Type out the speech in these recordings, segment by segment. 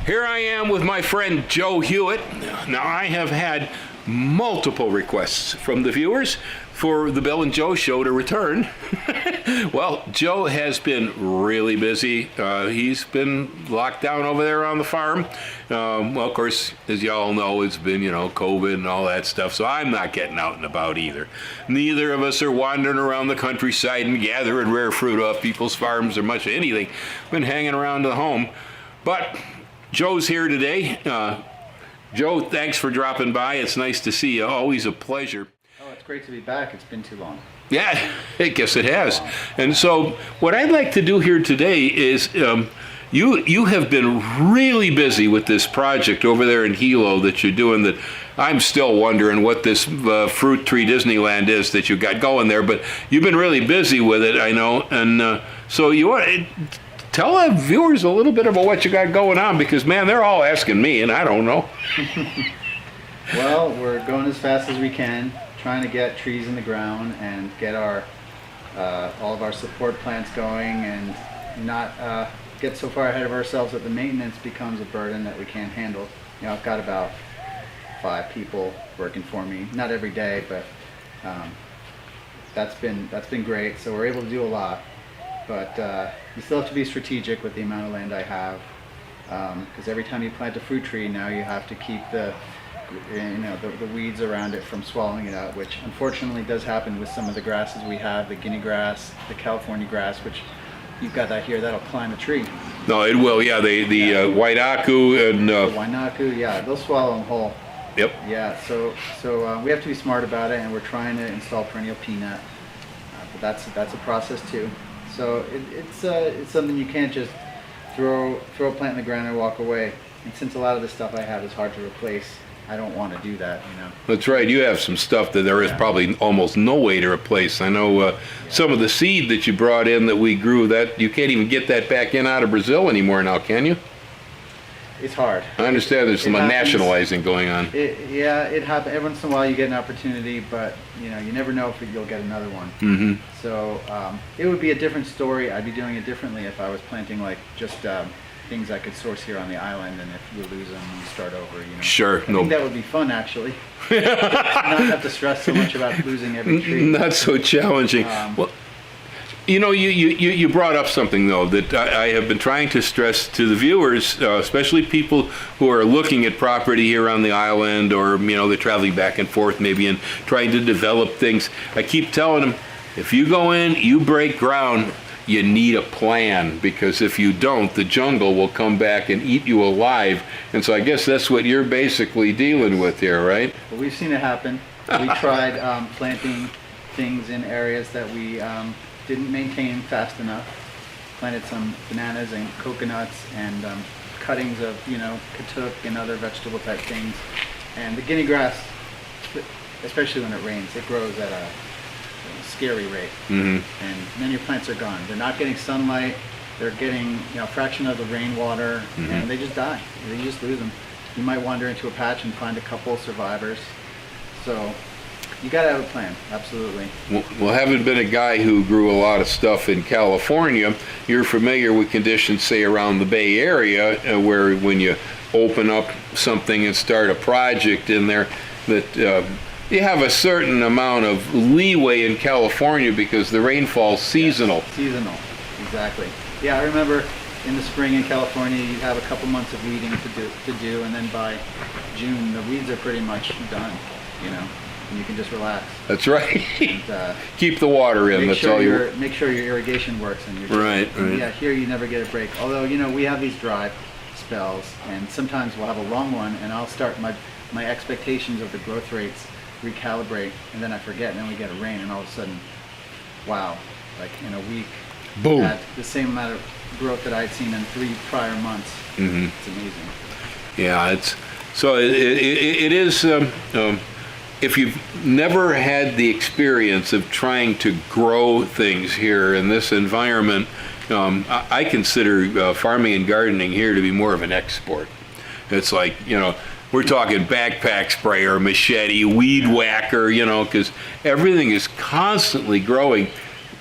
Here I am with my friend Joe Hewitt. Now, I have had multiple requests from the viewers for the Bill and Joe Show to return. Well, Joe has been really busy. He's been locked down over there on the farm. Well, of course, as you all know, it's been, COVID and all that stuff, so I'm not getting out and about either. Neither of us are wandering around the countryside and gathering rare fruit off people's farms or much of anything. Been hanging around the home. But Joe's here today. Joe, thanks for dropping by. It's nice to see you. Always a pleasure. Oh, it's great to be back. It's been too long. Yeah, I guess it has. And so what I'd like to do here today is you have been really busy with this project over there in Hilo that you're doing that I'm still wondering what this Fruit Tree Disneyland is that you got going there, but you've been really busy with it, I know. And so you want to tell the viewers a little bit about what you got going on, because, man, they're all asking me, and I don't know. Well, we're going as fast as we can, trying to get trees in the ground and get our all of our support plants going and not get so far ahead of ourselves that the maintenance becomes a burden that we can't handle. I've got about 5 people working for me, not every day, but that's been great. So we're able to do a lot. But you still have to be strategic with the amount of land I have, because every time you plant a fruit tree, now you have to keep the weeds around it from swallowing it out, which unfortunately does happen with some of the grasses we have, the guinea grass, the California grass, which you've got that here, that'll climb a tree. No, it will, yeah, the white aku and... The Wainaku, yeah, they'll swallow them whole. Yep. Yeah, so we have to be smart about it, and we're trying to install perennial peanut, but that's a process too. So it's something you can't just throw a plant in the ground and walk away. And since a lot of the stuff I have is hard to replace, I don't want to do that, That's right. You have some stuff that there is probably almost no way to replace. I know some of the seed that you brought in that we grew, that you can't even get that back in out of Brazil anymore now, can you? It's hard. I understand there's some nationalizing going on. It happens. Every once in a while you get an opportunity, but you never know if you'll get another one. Mm-hmm. So it would be a different story. I'd be doing it differently if I was planting like just things I could source here on the island, and if you lose them, you start over. Sure. I think that would be fun, actually. Not have to stress so much about losing every tree. Not so challenging. Well, you brought up something, though, that I have been trying to stress to the viewers, especially people who are looking at property here on the island, or, they're traveling back and forth maybe and trying to develop things. I keep telling them, if you go in, you break ground, you need a plan, because if you don't, the jungle will come back and eat you alive. And so I guess that's what you're basically dealing with here, right? Well, we've seen it happen. We tried planting things in areas that we didn't maintain fast enough. Planted some bananas and coconuts and cuttings of katuk and other vegetable type things. And the guinea grass, especially when it rains, it grows at a scary rate. Mm-hmm. And then your plants are gone. They're not getting sunlight. They're getting a fraction of the rainwater, mm-hmm. and they just die. You just lose them. You might wander into a patch and find a couple survivors. So you got to have a plan, absolutely. Well, having been a guy who grew a lot of stuff in California, you're familiar with conditions, say, around the Bay Area, where when you open up something and start a project in there, that you have a certain amount of leeway in California because the rainfall's seasonal. Yeah, seasonal, exactly. Yeah, I remember in the spring in California, you have a couple months of weeding to do, and then by June, the weeds are pretty much done, and you can just relax. That's right. And, keep the water in. Make sure your irrigation works. And right. Yeah, here you never get a break. Although we have these dry spells, and sometimes we'll have a long one, and I'll start my expectations of the growth rates recalibrate, and then I forget, and then we get a rain, and all of a sudden, wow! Like in a week, boom! At the same amount of growth that I'd seen in 3 prior months. Mm-hmm. It's amazing. Yeah, it is. If you've never had the experience of trying to grow things here in this environment, I consider farming and gardening here to be more of an export. It's like, we're talking backpack sprayer, machete, weed whacker, because everything is constantly growing.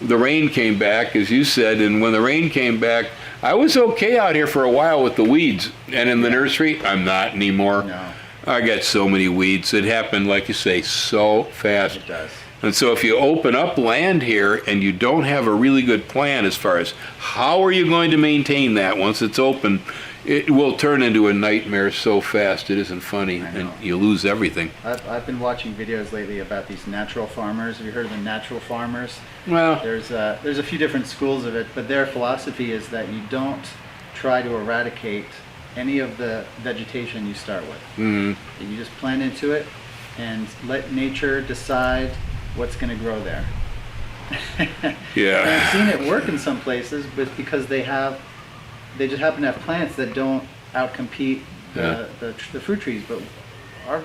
The rain came back, as you said, and when the rain came back, I was okay out here for a while with the weeds, and in the nursery, I'm not anymore. No, I got so many weeds. It happened, like you say, so fast. it does. And so if you open up land here and you don't have a really good plan as far as how are you going to maintain that once it's open, it will turn into a nightmare so fast it isn't funny, I know. and you lose everything. I've been watching videos lately about these natural farmers. Have you heard of the natural farmers? Well, There's a few different schools of it, but their philosophy is that you don't try to eradicate any of the vegetation you start with. mhm. You just plant into it and let nature decide what's going to grow there. Yeah. And I've seen it work in some places, but because they just happen to have plants that don't outcompete the fruit trees, but our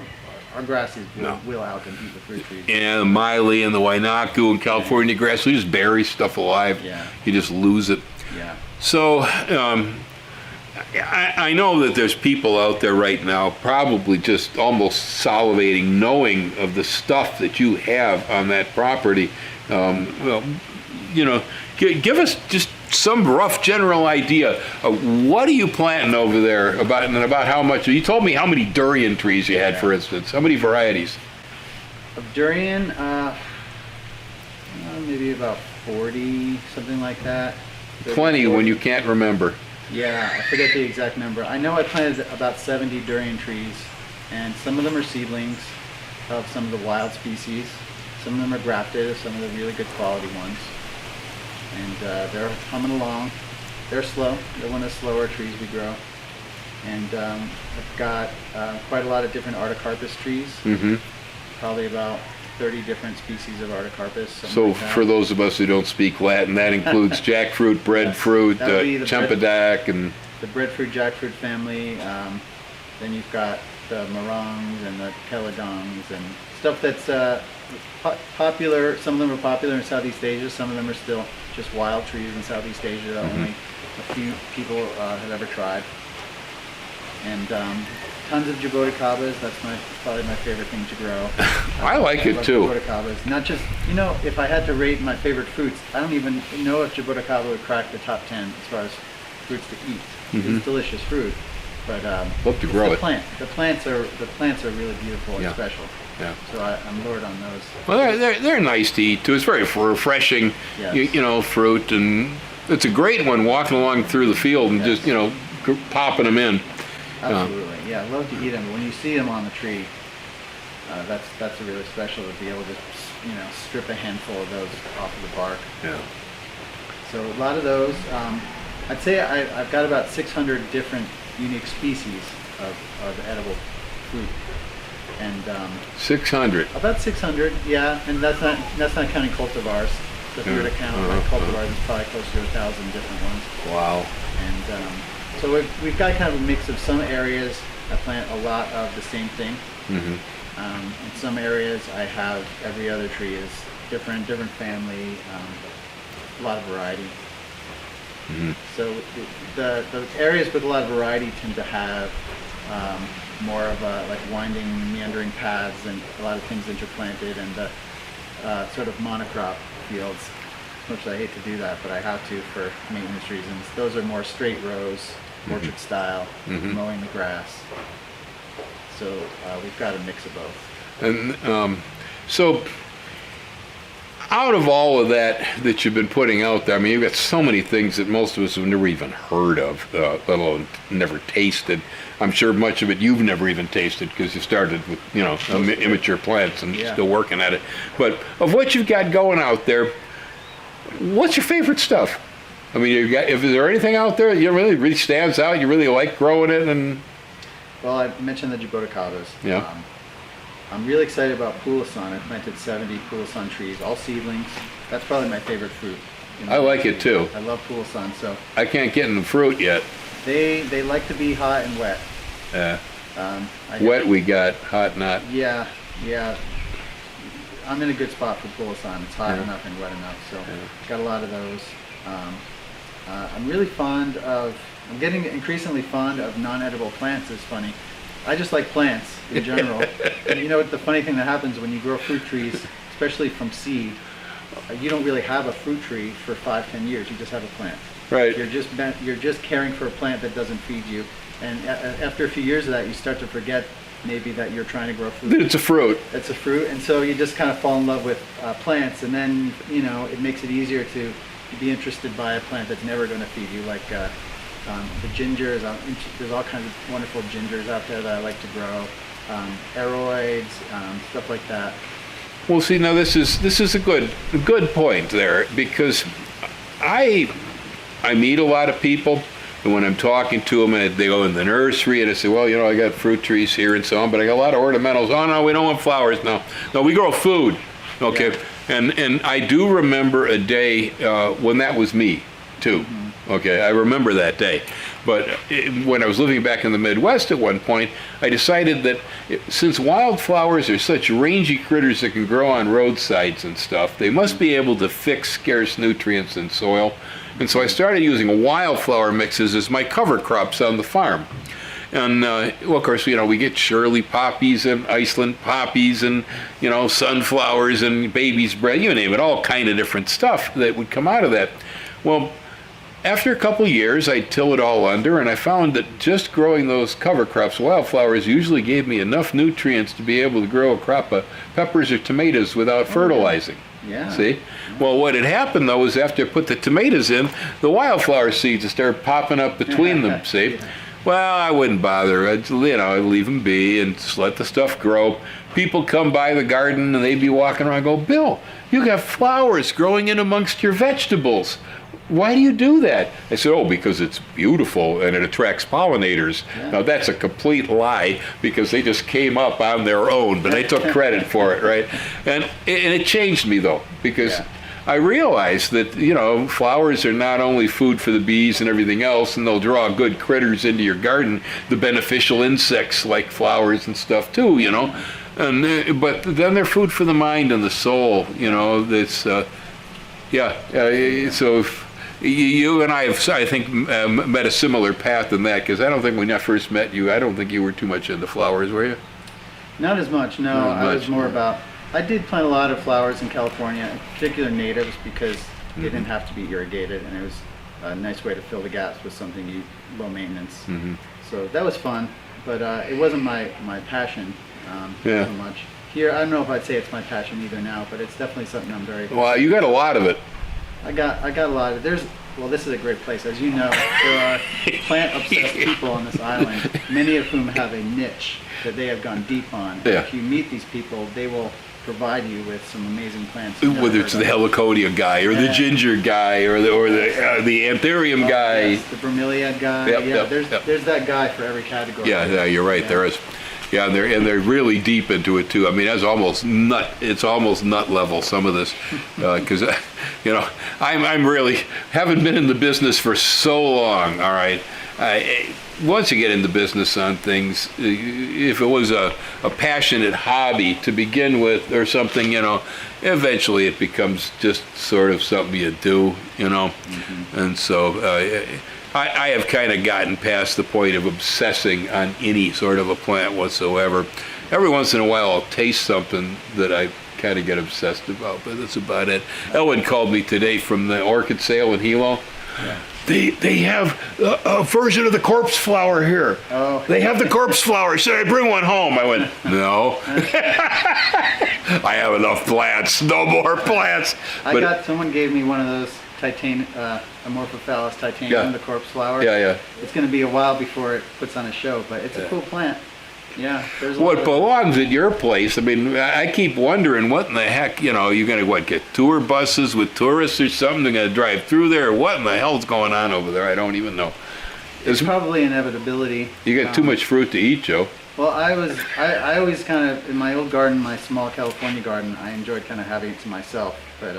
grasses will outcompete the fruit trees. Yeah, the Miley and the Wainaku and California grass, we just bury stuff alive. Yeah. You just lose it. Yeah. So, I know that there's people out there right now probably just almost salivating knowing of the stuff that you have on that property. Well, give us just some rough general idea of what are you planting over there about how much. You told me how many durian trees you had, for instance. How many varieties? Of durian, maybe about 40, something like that. Plenty 40. when you can't remember. Yeah, I forget the exact number. I know I planted about 70 durian trees, and some of them are seedlings of some of the wild species. Some of them are grafted, some of the really good quality ones. And they're humming along. They're slow. They're one of the slower trees we grow. And I've got quite a lot of different Artocarpus trees. Mm-hmm. Probably about 30 different species of Artocarpus. So like that. for those of us who don't speak Latin, that includes jackfruit, breadfruit, That would be the champadak, and the breadfruit jackfruit family. Then you've got the morongs and the keladongs and stuff that's popular. Some of them are popular in Southeast Asia. Some of them are still just wild trees in Southeast Asia that only a few people have ever tried. And tons of Jaboticabas. That's probably my favorite thing to grow. I like it love too. Jaboticabas. Not just, if I had to rate my favorite fruits, I don't even know if Jaboticaba would crack the top 10 as far as fruits to eat. It's delicious fruit, but Love to grow the it. plant. The plants are really beautiful and Yeah. special. Yeah. So I'm lured on those. Well, they're nice to eat too. It's very refreshing, Yes. fruit, and it's a great one walking along through the field and Yes. just popping them in. Absolutely, yeah. I love to eat them. When you see them on the tree, that's really special to be able to strip a handful of those off of the bark. Yeah. So a lot of those. I'd say I've got about 600 different unique species of edible fruit, and 600. about 600, yeah. And that's not counting cultivars. So if you were to count like cultivars, it's probably close to 1,000 different ones. Wow. And so we've got kind of a mix of some areas I plant a lot of the same thing. Mm-hmm. In some areas I have every other tree is different family, a lot of variety. Mm-hmm. So the areas with a lot of variety tend to have more of like winding, meandering paths and a lot of things interplanted, and the sort of monocrop fields. Much as I hate to do that, but I have to for maintenance reasons. Those are more straight rows, orchard style, mowing the grass. So we've got a mix of both. And so, out of all of that you've been putting out there, I mean, you've got so many things that most of us have never even heard of, let alone never tasted. I'm sure much of it you've never even tasted because you started with, immature plants and still working at it. But of what you've got going out there, what's your favorite stuff? I mean, is there anything out there that really stands out? You really like growing it, and Well, I mentioned the Jaboticabas. Yeah. I'm really excited about Poulasson. I planted 70 Poulasson trees, all seedlings. That's probably my favorite fruit. I like it too. I love Poulasson. So I can't get in the fruit yet. they like to be hot and wet. Wet we got, hot not. Yeah. I'm in a good spot for Poulasson. It's hot enough and wet enough, so got a lot of those. I'm getting increasingly fond of non-edible plants. It's funny. I just like plants in general. And you know what the funny thing that happens when you grow fruit trees, especially from seed, you don't really have a fruit tree for 5-10 years. You just have a plant. Right. You're just caring for a plant that doesn't feed you, and after a few years of that, you start to forget maybe that you're trying to grow food. It's a fruit. It's a fruit, and so you just kind of fall in love with plants, and then it makes it easier to be interested by a plant that's never going to feed you, like the gingers. There's all kinds of wonderful gingers out there that I like to grow, aroids, stuff like that. Well, see, now this is a good point there, because I meet a lot of people, and when I'm talking to them, and they go in the nursery, and I say, well, I got fruit trees here and so on, but I got a lot of ornamentals. Oh no, we don't want flowers. No, we grow food. Okay, yeah. And I do remember a day when that was me too. Mm-hmm. Okay, I remember that day. But when I was living back in the Midwest at one point, I decided that since wildflowers are such rangy critters that can grow on roadsides and stuff, they must be able to fix scarce nutrients in soil. And so I started using wildflower mixes as my cover crops on the farm. And, well, of course, we get Shirley poppies and Iceland poppies and, sunflowers and baby's bread, you name it, all kind of different stuff that would come out of that. Well, after a couple of years, I'd till it all under, and I found that just growing those cover crops, wildflowers, usually gave me enough nutrients to be able to grow a crop of peppers or tomatoes without fertilizing. Yeah. See? Well, what had happened, though, was after I put the tomatoes in, the wildflower seeds had started popping up between them, see? Yeah. Well, I wouldn't bother. I'd leave them be and just let the stuff grow. People come by the garden, and they'd be walking around and go, Bill, you got flowers growing in amongst your vegetables. Why do you do that? I said, because it's beautiful and it attracts pollinators. Yeah. Now, that's a complete lie, because they just came up on their own, but I took credit for it, right? And it changed me, though, because I realized that, flowers are not only food for the bees and everything else, and they'll draw good critters into your garden, the beneficial insects like flowers and stuff, too, And but then they're food for the mind and the soul, that's, so if, you and I have, I think, met a similar path in that, because I don't think when I first met you, I don't think you were too much into flowers, were you? Not as much, no. I was more about, I did plant a lot of flowers in California, in particular natives, because they didn't have to be irrigated, and it was a nice way to fill the gaps with something low maintenance. Mm-hmm. So that was fun, but it wasn't my passion so much. Here, I don't know if I'd say it's my passion either now, but it's definitely something I'm very... Well, you got a lot of it. I got a lot of it. This is a great place. As you know, there are plant-obsessed people on this island, many of whom have a niche that they have gone deep on. And if you meet these people, they will provide you with some amazing plants. Whether it's the heliconia guy, or the ginger guy, or the anthurium guy. Yes, the bromeliad guy. There's that guy for every category. Yeah, you're right. Yeah. There is. Yeah, they're really deep into it too. I mean, it's almost nut level, some of this, because I'm really haven't been in the business for so long. All right, once you get into business on things, if it was a passionate hobby to begin with or something, eventually it becomes just sort of something you do, mm-hmm. And so. I have kind of gotten past the point of obsessing on any sort of a plant whatsoever. Every once in a while I'll taste something that I kind of get obsessed about, but that's about it. Ellen called me today from the orchid sale in Hilo. Yeah. They have a version of the corpse flower here. Oh. They have the corpse flower. Should I bring one home? I went, no. I have enough plants. No more plants. Someone gave me one of those Amorphophallus titanium, the corpse flower. Yeah. It's going to be a while before it puts on a show, but it's a cool plant. Yeah. What belongs at your place? I mean, I keep wondering what in the heck, you're going to get tour buses with tourists or something? They're going to drive through there? Or what in the hell's going on over there? I don't even know. It's probably inevitability. You got too much fruit to eat, Joe. Well, I always kind of, in my old garden, my small California garden, I enjoyed kind of having it to myself, but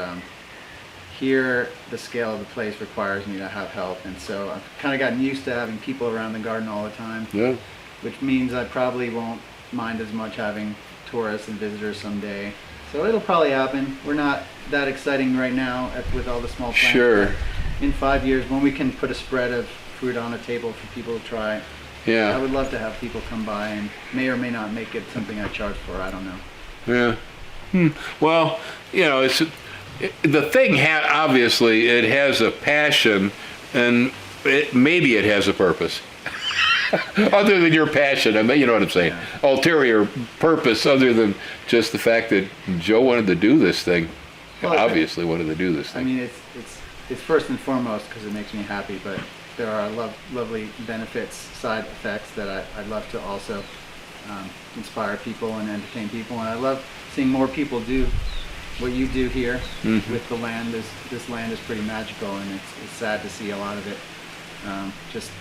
here, the scale of the place requires me to have help, and so I've kind of gotten used to having people around the garden all the time. Yeah. Which means I probably won't mind as much having tourists and visitors someday. So it'll probably happen. We're not that exciting right now with all the small plants. Sure. In 5 years, when we can put a spread of fruit on a table for people to try, I would love to have people come by, and may or may not make it something I charge for. I don't know. Yeah. Well, the thing obviously it has a passion and maybe it has a purpose. Other than your passion, I mean, you know what I'm saying? Yeah. Ulterior purpose other than just the fact that Joe wanted to do this thing. Well, Obviously wanted to do this I thing. mean, it's first and foremost because it makes me happy, but there are lovely benefits, side effects that I'd love to also inspire people and entertain people. And I love seeing more people do what you do here with the land. This land is pretty magical, and it's sad to see a lot of it just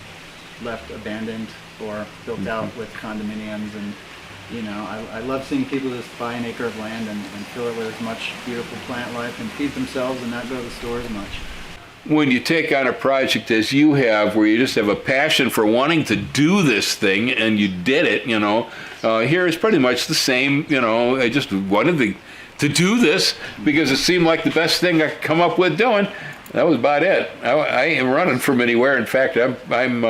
left abandoned or built out with condominiums. And you know, I love seeing people just buy an acre of land and fill it with as much beautiful plant life and feed themselves and not go to the store as much. When you take on a project as you have, where you just have a passion for wanting to do this thing, and you did it, you know, here is pretty much the same. You know, I just wanted to do this because it seemed like the best thing I could come up with doing. That was about it. I ain't running from anywhere. In fact, I'm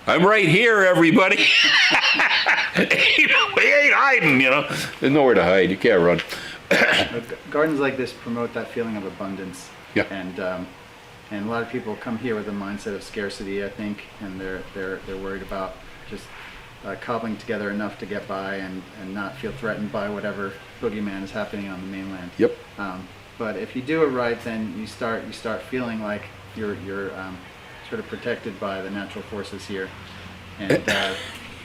right here, everybody. We ain't hiding, you know. There's nowhere to hide. You can't run. Gardens like this promote that feeling of abundance. Yeah. And a lot of people come here with a mindset of scarcity, I think, and they're worried about just cobbling together enough to get by and not feel threatened by whatever boogeyman is happening on the mainland. Yep. But if you do it right, then you start feeling like you're sort of protected by the natural forces here, and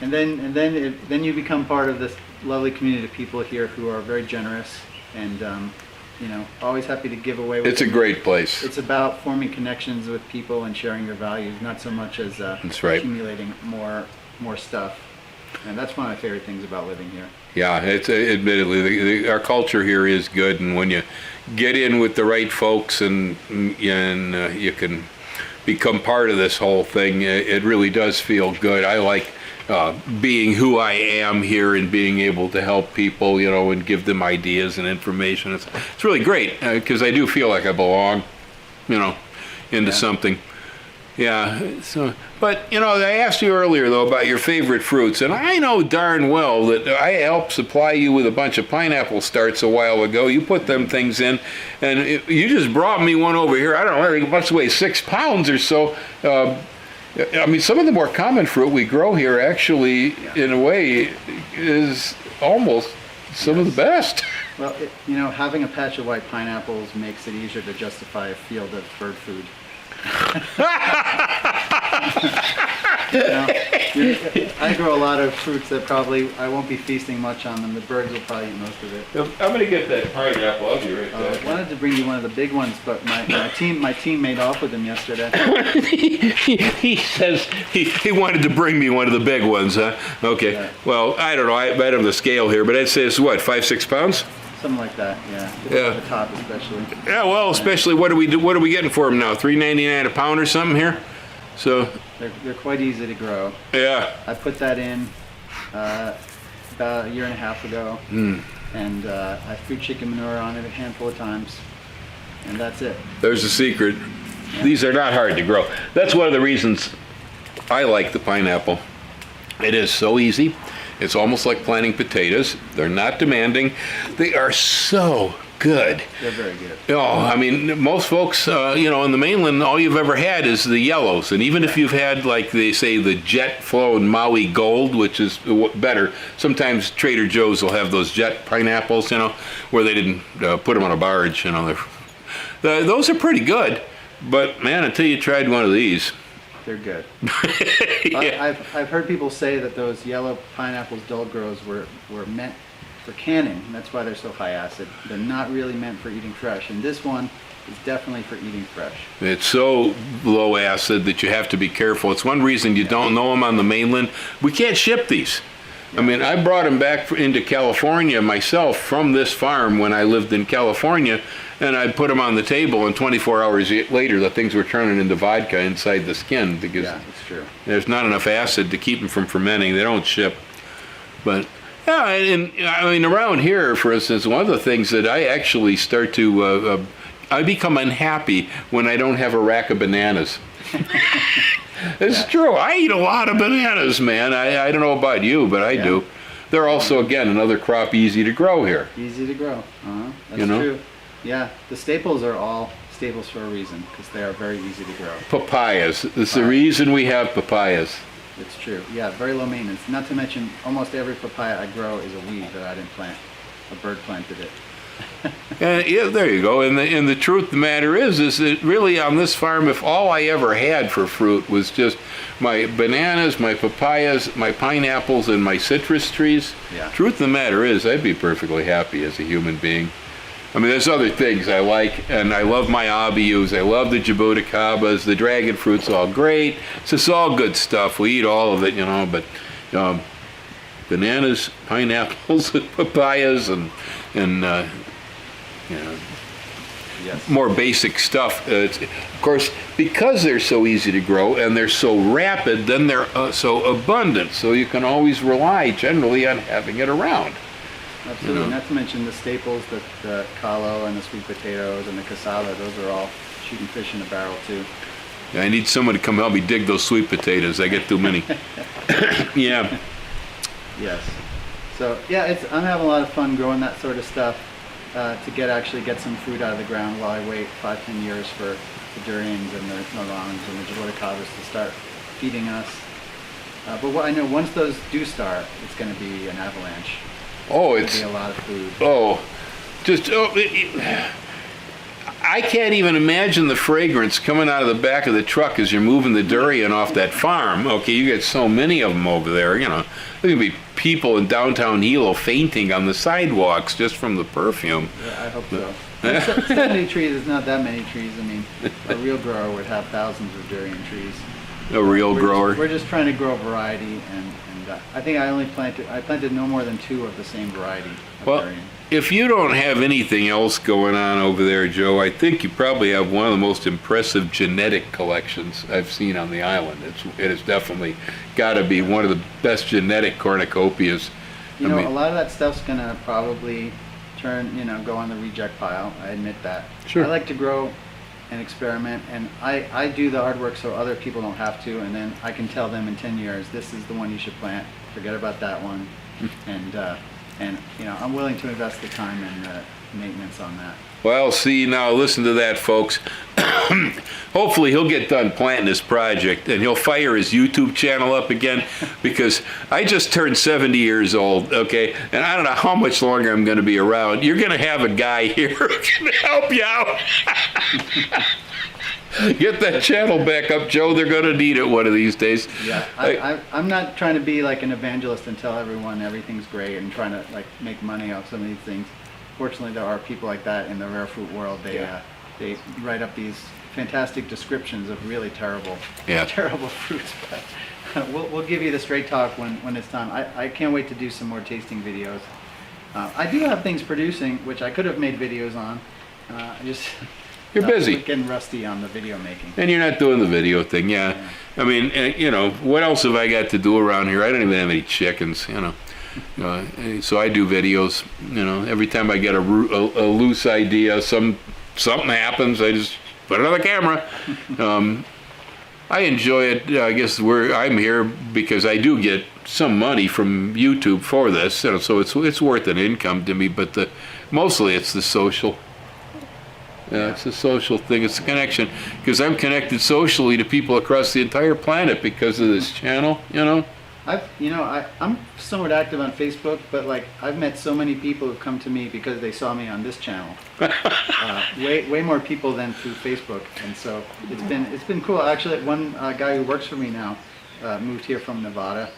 then you become part of this lovely community of people here who are very generous and you know, always happy to give away. It's a great place. It's about forming connections with people and sharing their values, not so much as That's right. accumulating more stuff. And that's one of my favorite things about living here. Yeah, it's admittedly our culture here is good, and when you get in with the right folks and you can become part of this whole thing, it really does feel good. I like being who I am here and being able to help people, you know, and give them ideas and information. It's really great because I do feel like I belong, you know, into something. Yeah. So, but you know, I asked you earlier though about your favorite fruits, and I know darn well that I helped supply you with a bunch of pineapple starts a while ago. You put them things in, and you just brought me one over here. I don't know, it must weigh 6 pounds or so. I mean, some of the more common fruit we grow here actually, in a way, is almost some of the best. Well, you know, having a patch of white pineapples makes it easier to justify a field of bird food. You know, I grow a lot of fruits that probably I won't be feasting much on them. The birds will probably eat most of it. I'm gonna get that pineapple. I'll be right back. I wanted to bring you one of the big ones, but my team made off with them yesterday. He says he wanted to bring me one of the big ones, huh? Okay. Yeah. Well, I don't know. I don't have the scale here, but I'd say it's what, 5-6 pounds? Something like that, yeah. Yeah. The top especially. Yeah. Well, especially what are we getting for them now? $3.99 a pound or something here? So. They're quite easy to grow. Yeah. I put that in about a year and a half ago, and I threw chicken manure on it a handful of times, and that's it. There's the secret. Yeah. These are not hard to grow. That's one of the reasons I like the pineapple. It is so easy. It's almost like planting potatoes. They're not demanding. They are so good. They're very good. Oh, I mean, most folks, you know, in the mainland, all you've ever had is the yellows. And even if you've had, like they say, the jet flown Maui Gold, which is better, sometimes Trader Joe's will have those jet pineapples, you know, where they didn't put them on a barge, you know. Those are pretty good. But, man, until you tried one of these. They're good. Yeah. I've heard people say that those yellow pineapples, dull grows, were meant for canning, and that's why they're so high acid. They're not really meant for eating fresh, and this one is definitely for eating fresh. It's so low acid that you have to be careful. It's one reason you don't know them on the mainland. We can't ship these. I mean, I brought them back into California myself from this farm when I lived in California, and I put them on the table, and 24 hours later, the things were turning into vodka inside the skin because that's true. There's not enough acid to keep them from fermenting. They don't ship. But, yeah, and I mean, around here, for instance, one of the things that I actually start to, I become unhappy when I don't have a rack of bananas. It's true. I eat a lot of bananas, man. I don't know about you, but I do. They're also, again, another crop easy to grow here. Easy to grow. That's You know? true. Yeah, the staples are all staples for a reason, because they are very easy to grow. Papayas. It's the reason we have papayas. It's true. Yeah, very low maintenance. Not to mention, almost every papaya I grow is a weed that I didn't plant. A bird planted it. Yeah, there you go. And the truth of the matter is that really on this farm, if all I ever had for fruit was just my bananas, my papayas, my pineapples, and my citrus trees, Yeah. truth of the matter is I'd be perfectly happy as a human being. I mean, there's other things I like, and I love my abius. I love the Jaboticabas. The dragon fruit's all great. It's just all good stuff. We eat all of it, but bananas, pineapples, papayas, and Yes. more basic stuff. Of course, because they're so easy to grow and they're so rapid, then they're so abundant. So you can always rely generally on having it around. Absolutely. Not to mention the staples, the callo and the sweet potatoes and the cassava. Those are all shooting fish in a barrel too. Yeah, I need someone to come help me dig those sweet potatoes. I get too many. Yeah. Yes. So yeah, I'm having a lot of fun growing that sort of stuff to actually get some food out of the ground while I wait 5-10 years for the durians and the narangs and the jaboticabas to start feeding us. But what I know, once those do start, it's going to be an avalanche. Oh, It's it's going to be a lot of food. I can't even imagine the fragrance coming out of the back of the truck as you're moving the durian off that farm. Okay, you get so many of them over there. There's going to be people in downtown Hilo fainting on the sidewalks just from the perfume. Yeah, I hope so. 70 trees is not that many trees. I mean, a real grower would have thousands of durian trees. A real grower. We're just trying to grow variety, and I think I planted no more than 2 of the same variety of Well, durian. if you don't have anything else going on over there, Joe, I think you probably have one of the most impressive genetic collections I've seen on the island. It has definitely got to be one of the best genetic cornucopias. A lot of that stuff's gonna probably go on the reject pile. I admit that. Sure. I like to grow and experiment, and I do the hard work so other people don't have to, and then I can tell them in 10 years, this is the one you should plant. Forget about that one, and I'm willing to invest the time and maintenance on that. Well, see, now listen to that, folks. Hopefully he'll get done planting this project and he'll fire his YouTube channel up again, because I just turned 70 years old, okay? And I don't know how much longer I'm going to be around. You're going to have a guy here who can help you out. Get that channel back up, Joe. They're going to need it one of these days. Yeah, I'm not trying to be like an evangelist and tell everyone everything's great and trying to make money off some of these things. Fortunately, there are people like that in the rare fruit world. They write up these fantastic descriptions of really terrible fruits. But we'll give you the straight talk when it's time. I can't wait to do some more tasting videos. I do have things producing, which I could have made videos on. You're busy. Getting rusty on the video making. And you're not doing the video thing, yeah. I mean, what else have I got to do around here? I don't even have any chickens, so I do videos. Every time I get a loose idea, something happens, I just put it on the camera. I enjoy it. I guess I'm here because I do get some money from YouTube for this, so it's worth an income to me. But mostly it's the social. Yeah, it's a social thing. It's a connection, because I'm connected socially to people across the entire planet because of this channel. I'm somewhat active on Facebook, but I've met so many people who've come to me because they saw me on this channel. Way more people than through Facebook, and so it's been cool. Actually, one guy who works for me now moved here from Nevada.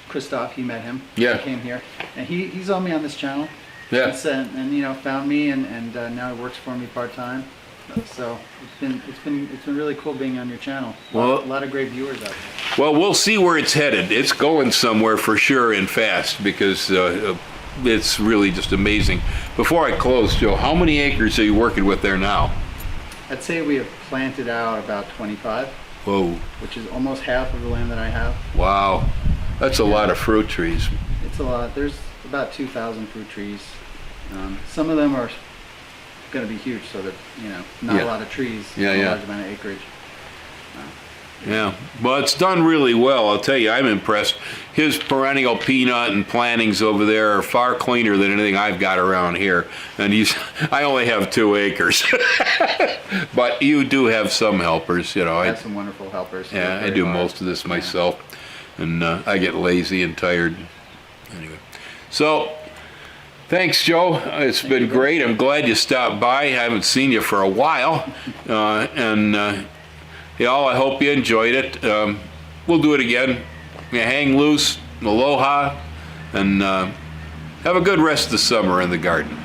Christoph, you met him. Yeah. He came here, and he saw me on this channel. Yeah. And found me, and now he works for me part time. So it's been really cool being on your channel. A lot of great viewers out there. Well, we'll see where it's headed. It's going somewhere for sure, and fast, because it's really just amazing. Before I close, Joe, how many acres are you working with there now? I'd say we have planted out about 25. Whoa. Which is almost half of the land that I have. Wow. That's a lot of fruit trees. It's a lot. There's about 2,000 fruit trees. Some of them are going to be huge, so they're not a lot of trees, a large amount of acreage. Yeah, well, it's done really well. I'll tell you, I'm impressed. His perennial peanut and plantings over there are far cleaner than anything I've got around here. And I only have 2 acres. But you do have some helpers, I have some wonderful helpers. Yeah, I do most of this myself. And I get lazy and tired. Anyway, so thanks, Joe. It's been great. I'm glad you stopped by. I haven't seen you for a while. Y'all, I hope you enjoyed it. We'll do it again. Hang loose, aloha, and have a good rest of the summer in the garden.